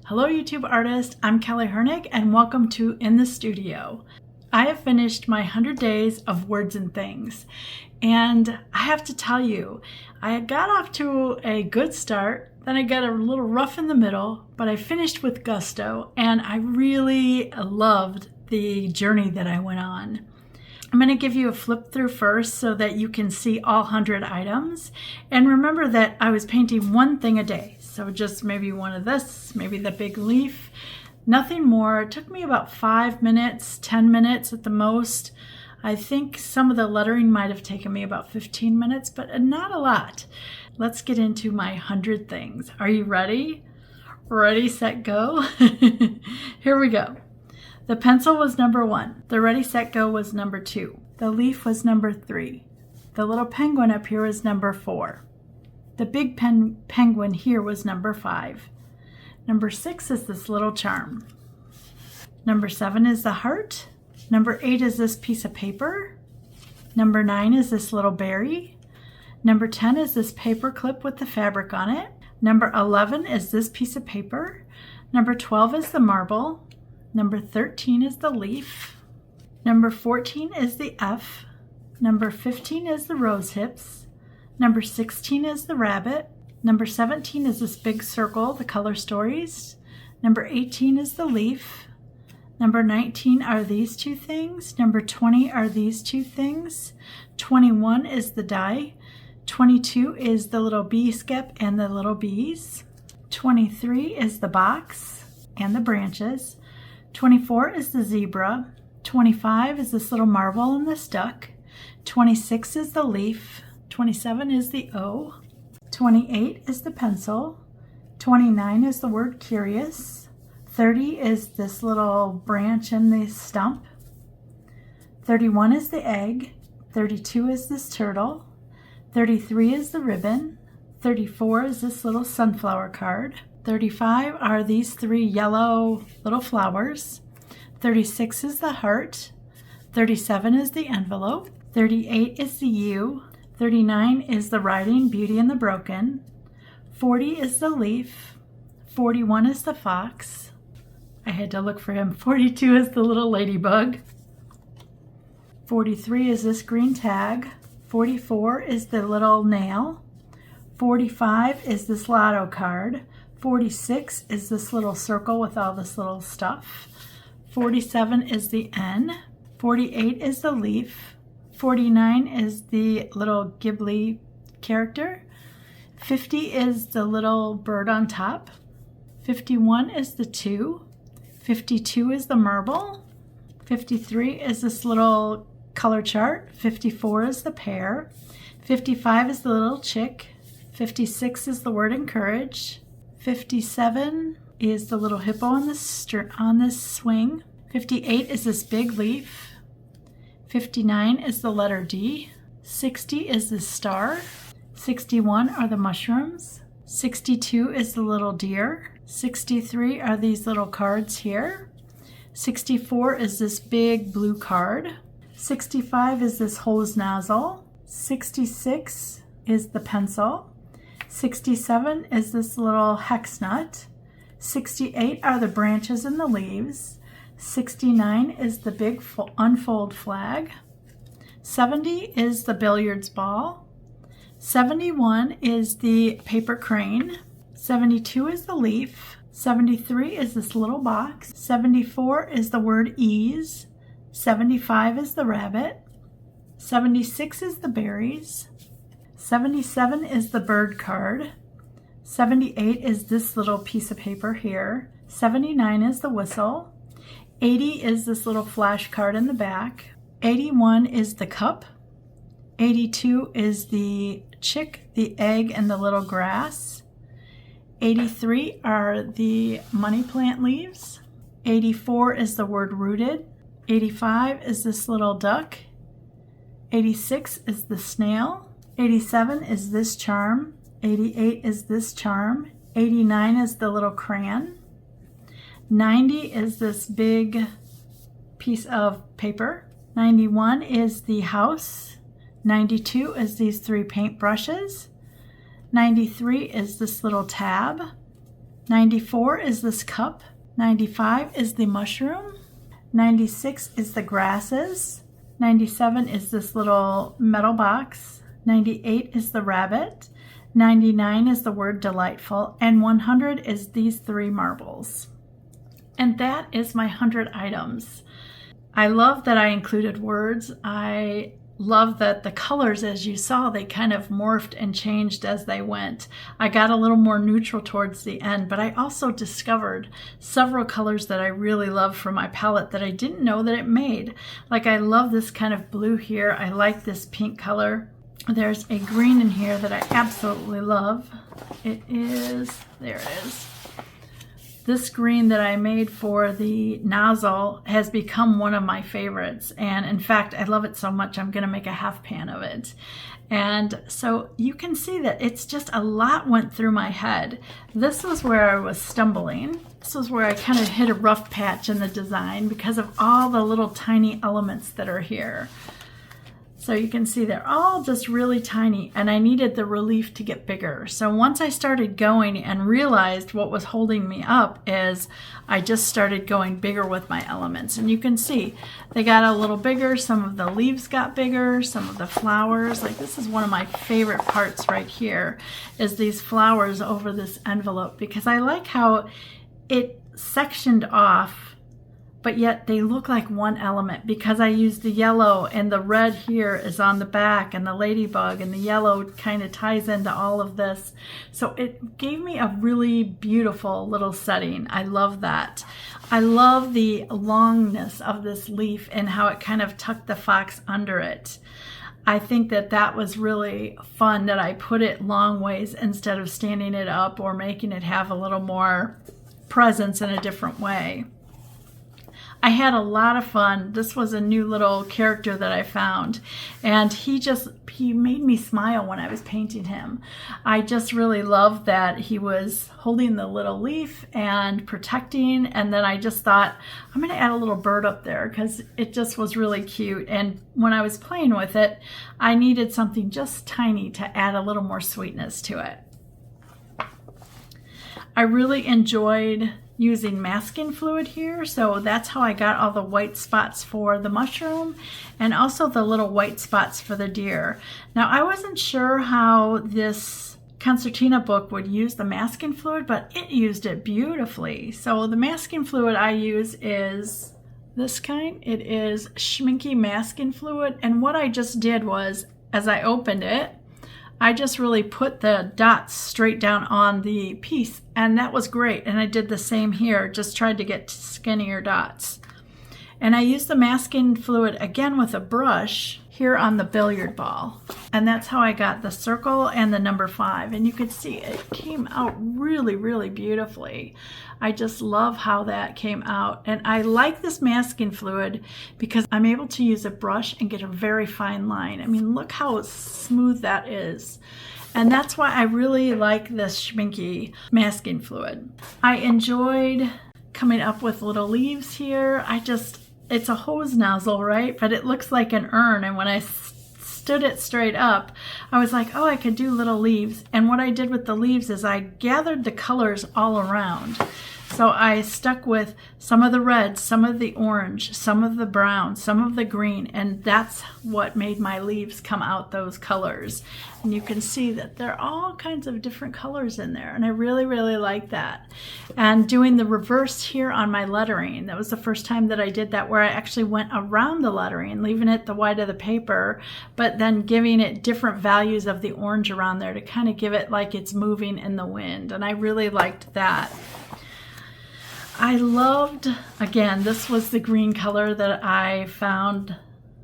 Hello YouTube artist, I'm Kelly Hernig and welcome to In the Studio. I have finished my 100 days of words and things, and I have to tell you, I got off to a good start, then I got a little rough in the middle, but I finished with gusto and I really loved the journey that I went on. I'm going to give you a flip through first so that you can see all 100 items. And remember that I was painting one thing a day. So just maybe one of this, maybe the big leaf, nothing more. It took me about 5 minutes, 10 minutes at the most. I think some of the lettering might have taken me about 15 minutes, but not a lot. Let's get into my 100 things. Are you ready? Ready, set, go? Here we go. The pencil was number 1. The ready, set, go was number 2. The leaf was number 3. The little penguin up here was number 4. The big penguin here was number 5. Number 6 is this little charm. Number 7 is the heart. Number 8 is this piece of paper. Number 9 is this little berry. Number 10 is this paper clip with the fabric on it. Number 11 is this piece of paper. Number 12 is the marble. Number 13 is the leaf. Number 14 is the F. Number 15 is the rose hips. Number 16 is the rabbit. Number 17 is this big circle, the color stories. Number 18 is the leaf. Number 19 are these two things. Number 20 are these two things. 21 is the die. 22 is the little bee skep and the little bees. 23 is the box and the branches. 24 is the zebra. 25 is this little marble and this duck. 26 is the leaf. 27 is the O. 28 is the pencil. 29 is the word curious. 30 is this little branch and the stump. 31 is the egg. 32 is this turtle. 33 is the ribbon. 34 is this little sunflower card. 35 are these 3 yellow little flowers. 36 is the heart. 37 is the envelope. 38 is the U. 39 is the writing, Beauty and the Broken. 40 is the leaf. 41 is the fox. I had to look for him. 42 is the little ladybug. 43 is this green tag. 44 is the little nail. 45 is this lotto card. 46 is this little circle with all this little stuff. 47 is the N. 48 is the leaf. 49 is the little Ghibli character. 50 is the little bird on top. 51 is the 2. 52 is the marble. 53 is this little color chart. 54 is the pear. 55 is the little chick. 56 is the word encourage. 57 is the little hippo on this swing. 58 is this big leaf. 59 is the letter D. 60 is the star. 61 are the mushrooms. 62 is the little deer. 63 are these little cards here. 64 is this big blue card. 65 is this hose nozzle. 66 is the pencil. 67 is this little hex nut. 68 are the branches and the leaves. 69 is the big unfold flag. 70 is the billiards ball. 71 is the paper crane. 72 is the leaf. 73 is this little box. 74 is the word ease. 75 is the rabbit. 76 is the berries. 77 is the bird card. 78 is this little piece of paper here. 79 is the whistle. 80 is this little flash card in the back. 81 is the cup. 82 is the chick, the egg, and the little grass. 83 are the money plant leaves. 84 is the word rooted. 85 is this little duck. 86 is the snail. 87 is this charm. 88 is this charm. 89 is the little crayon. 90 is this big piece of paper. 91 is the house. 92 is these 3 paint brushes. 93 is this little tab. 94 is this cup. 95 is the mushroom. 96 is the grasses. 97 is this little metal box. 98 is the rabbit. 99 is the word delightful. And 100 is these 3 marbles. And that is my 100 items. I love that I included words. I love that the colors, as you saw, they kind of morphed and changed as they went. I got a little more neutral towards the end, but I also discovered several colors that I really love from my palette that I didn't know that it made. Like, I love this kind of blue here. I like this pink color. There's a green in here that I absolutely love. There it is. This green that I made for the nozzle has become one of my favorites. And in fact, I love it so much, I'm gonna make a half pan of it. And so you can see that it's just a lot went through my head. This was where I was stumbling. This was where I kind of hit a rough patch in the design because of all the little tiny elements that are here. So you can see they're all just really tiny, and I needed the relief to get bigger. So once I started going and realized what was holding me up is I just started going bigger with my elements. And you can see they got a little bigger. Some of the leaves got bigger, some of the flowers. Like, this is one of my favorite parts right here, is these flowers over this envelope, because I like how it sectioned off, but yet they look like one element because I used the yellow, and the red here is on the back, and the ladybug, and the yellow kind of ties into all of this. So it gave me a really beautiful little setting. I love that. I love the longness of this leaf and how it kind of tucked the fox under it. I think that that was really fun, that I put it long ways instead of standing it up or making it have a little more presence in a different way. I had a lot of fun. This was a new little character that I found, and he made me smile when I was painting him. I just really loved that he was holding the little leaf and protecting, and then I just thought, I'm going to add a little bird up there because it just was really cute. And when I was playing with it, I needed something just tiny to add a little more sweetness to it. I really enjoyed using masking fluid here, so that's how I got all the white spots for the mushroom and also the little white spots for the deer. Now, I wasn't sure how this concertina book would use the masking fluid, but it used it beautifully. So the masking fluid I use is this kind. It is Schminky masking fluid, and what I just did was, as I opened it, I just really put the dots straight down on the piece, and that was great. And I did the same here, just tried to get skinnier dots. And I used the masking fluid again with a brush here on the billiard ball. And that's how I got the circle and the number 5. And you could see it came out really, really beautifully. I just love how that came out. And I like this masking fluid because I'm able to use a brush and get a very fine line. I mean, look how smooth that is. And that's why I really like this Schminky masking fluid. I enjoyed coming up with little leaves here. It's a hose nozzle, right? But it looks like an urn. And when I stood it straight up, I was like, oh, I could do little leaves. And what I did with the leaves is I gathered the colors all around. So I stuck with some of the red, some of the orange, some of the brown, some of the green, and that's what made my leaves come out those colors. And you can see that there are all kinds of different colors in there, and I really, really like that. And doing the reverse here on my lettering, that was the first time that I did that, where I actually went around the lettering, leaving it the white of the paper, but then giving it different values of the orange around there to kind of give it like it's moving in the wind, and I really liked that. I loved, again, this was the green color that I found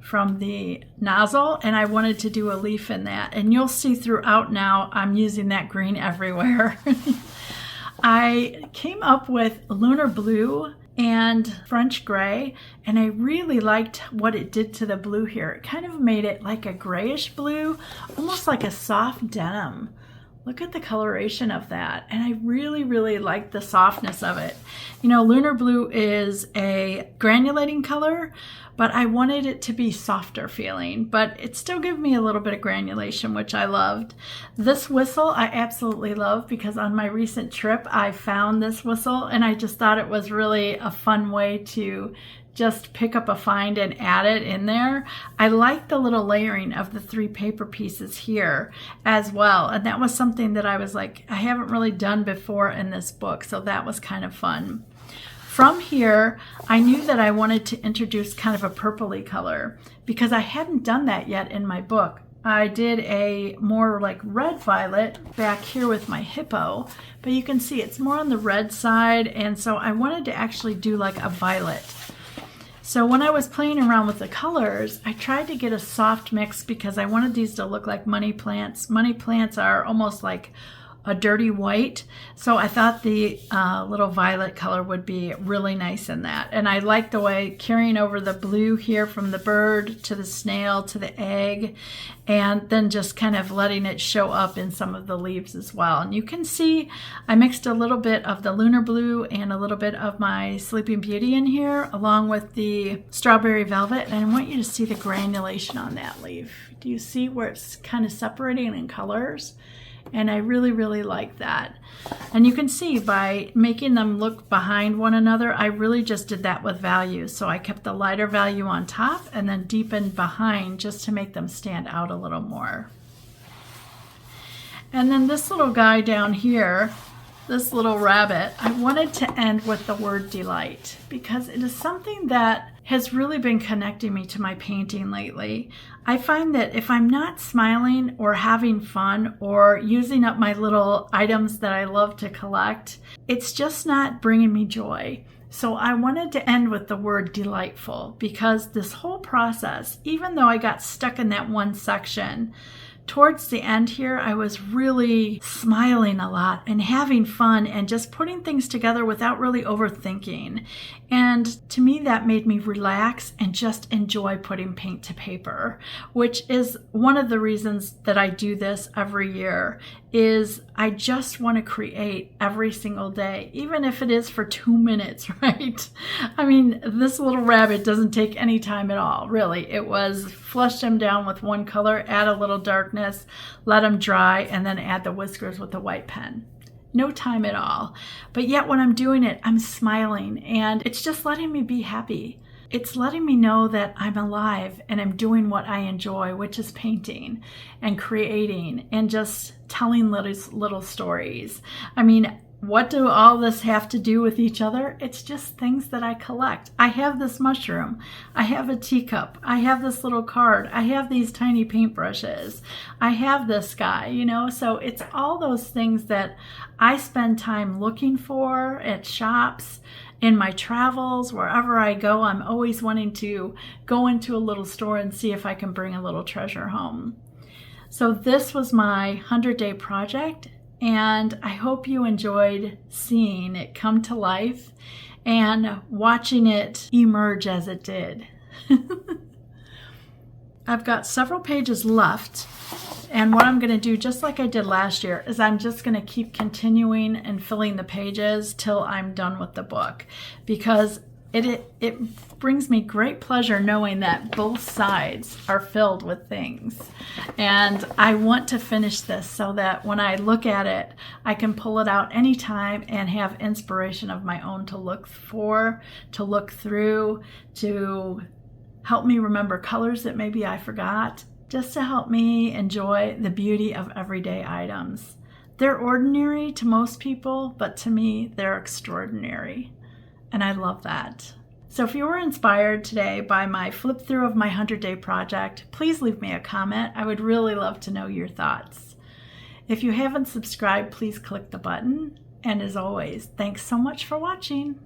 from the nozzle, and I wanted to do a leaf in that. And you'll see throughout now, I'm using that green everywhere. I came up with lunar blue and French gray, and I really liked what it did to the blue here. It kind of made it like a grayish blue, almost like a soft denim. Look at the coloration of that. And I really, really like the softness of it. You know, lunar blue is a granulating color, but I wanted it to be softer feeling, but it still gave me a little bit of granulation, which I loved. This whistle I absolutely love because on my recent trip, I found this whistle and I just thought it was really a fun way to just pick up a find and add it in there. I like the little layering of the 3 paper pieces here as well. And that was something that I was like, I haven't really done before in this book. So that was kind of fun. From here, I knew that I wanted to introduce kind of a purpley color because I hadn't done that yet in my book. I did a more like red violet back here with my hippo, but you can see it's more on the red side. And so I wanted to actually do like a violet. So when I was playing around with the colors, I tried to get a soft mix because I wanted these to look like money plants. Money plants are almost like a dirty white. So I thought the little violet color would be really nice in that. And I like the way carrying over the blue here from the bird to the snail to the egg, and then just kind of letting it show up in some of the leaves as well. And you can see I mixed a little bit of the lunar blue and a little bit of my Sleeping Beauty in here along with the strawberry velvet. And I want you to see the granulation on that leaf. Do you see where it's kind of separating in colors? And I really, really like that. And you can see by making them look behind one another, I really just did that with values. So I kept the lighter value on top and then deepened behind just to make them stand out a little more. And then this little guy down here, this little rabbit, I wanted to end with the word delight because it is something that has really been connecting me to my painting lately. I find that if I'm not smiling or having fun or using up my little items that I love to collect, it's just not bringing me joy. So I wanted to end with the word delightful because this whole process, even though I got stuck in that one section, towards the end here, I was really smiling a lot and having fun and just putting things together without really overthinking. And to me, that made me relax and just enjoy putting paint to paper, which is one of the reasons that I do this every year, is I just want to create every single day, even if it is for 2 minutes, right? I mean, this little rabbit doesn't take any time at all, really. It was flush him down with one color, add a little darkness, let him dry, and then add the whiskers with a white pen. No time at all. But yet when I'm doing it, I'm smiling and it's just letting me be happy. It's letting me know that I'm alive and I'm doing what I enjoy, which is painting and creating and just telling little stories. I mean, what do all this have to do with each other? It's just things that I collect. I have this mushroom. I have a teacup. I have this little card. I have these tiny paintbrushes. I have this guy, you know? So it's all those things that I spend time looking for at shops, in my travels, wherever I go. I'm always wanting to go into a little store and see if I can bring a little treasure home. So this was my 100-day project. And I hope you enjoyed seeing it come to life and watching it emerge as it did. I've got several pages left. And what I'm going to do, just like I did last year, is I'm just going to keep continuing and filling the pages till I'm done with the book. Because it brings me great pleasure knowing that both sides are filled with things. And I want to finish this so that when I look at it, I can pull it out anytime and have inspiration of my own to look for, to look through, to help me remember colors that maybe I forgot, just to help me enjoy the beauty of everyday items. They're ordinary to most people, but to me, they're extraordinary. And I love that. So if you were inspired today by my flip through of my 100-day project, please leave me a comment. I would really love to know your thoughts. If you haven't subscribed, please click the button. And as always, thanks so much for watching.